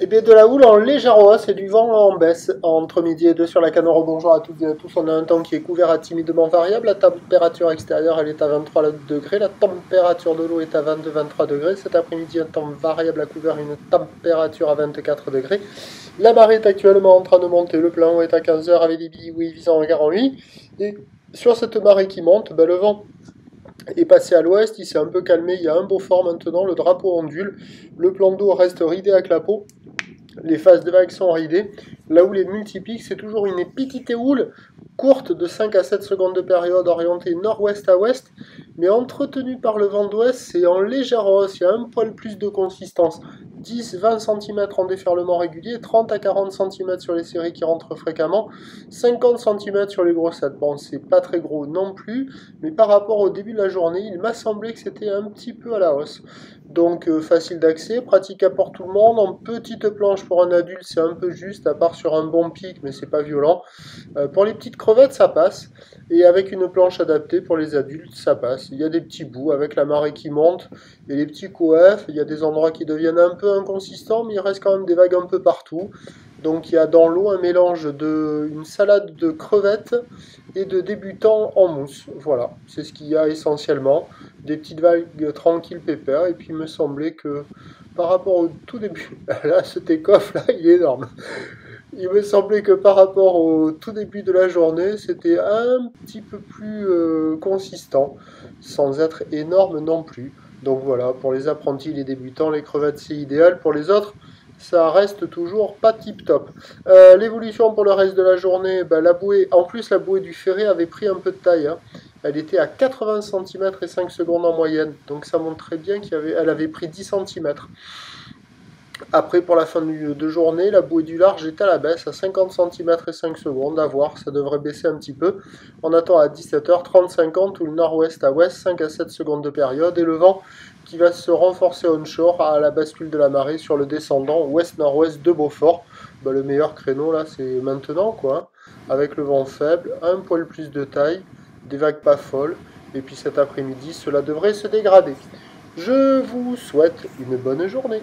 Et bien de la houle en légère hausse et du vent en baisse. Entre midi et 2 sur la Canoro, bonjour à toutes et à tous. On a un temps qui est couvert à timidement variable. La température extérieure elle est à 23 degrés. La température de l'eau est à 22-23 degrés. Cet après-midi, un temps variable à couvert, une température à 24 degrés. La marée est actuellement en train de monter. Le plan est à 15 heures avec des billets visant en 48. Et sur cette marée qui monte, ben, le vent est passé à l'ouest. Il s'est un peu calmé. Il y a un beau fort maintenant. Le drapeau ondule. Le plan d'eau reste ridé à clapot. Les phases de vagues sont ridées. La houle est multipique, c'est toujours une petite houle courte de 5 à 7 secondes de période orientée nord-ouest à ouest, mais entretenue par le vent d'ouest, c'est en légère hausse, il y a un poil plus de consistance. 10-20 cm en déferlement régulier, 30 à 40 cm sur les séries qui rentrent fréquemment, 50 cm sur les grossettes. Bon, c'est pas très gros non plus, mais par rapport au début de la journée, il m'a semblé que c'était un petit peu à la hausse. Donc facile d'accès, praticable pour tout le monde. En petite planche pour un adulte, c'est un peu juste, à part sur un bon pic, mais c'est pas violent. Pour les petites crevettes, ça passe. Et avec une planche adaptée pour les adultes, ça passe. Il y a des petits bouts avec la marée qui monte et les petits coefs. Il y a des endroits qui deviennent un peu inconsistants, mais il reste quand même des vagues un peu partout. Donc il y a dans l'eau un mélange une salade de crevettes et de débutants en mousse. Voilà, c'est ce qu'il y a essentiellement. Des petites vagues tranquilles pépères. Et puis il me semblait que par rapport au tout début, là ce take-off là il est énorme. Il me semblait que par rapport au tout début de la journée, c'était un petit peu plus consistant, sans être énorme non plus. Donc voilà, pour les apprentis, les débutants, les crevettes c'est idéal. Pour les autres, ça reste toujours pas tip top. L'évolution pour le reste de la journée, ben, la bouée, en plus la bouée du ferré avait pris un peu de taille. Hein. Elle était à 80 cm et 5 secondes en moyenne, donc ça montre très bien qu'elle avait pris 10 cm. Après, pour la fin de journée, la bouée du large est à la baisse, à 50 cm et 5 secondes, à voir, ça devrait baisser un petit peu. On attend à 17h, 30-50, ou le nord-ouest à ouest, 5 à 7 secondes de période, et le vent qui va se renforcer onshore à la bascule de la marée sur le descendant ouest-nord-ouest de Beaufort. Ben, le meilleur créneau, là, c'est maintenant, quoi. Hein. Avec le vent faible, un poil plus de taille, des vagues pas folles, et puis cet après-midi, cela devrait se dégrader. Je vous souhaite une bonne journée.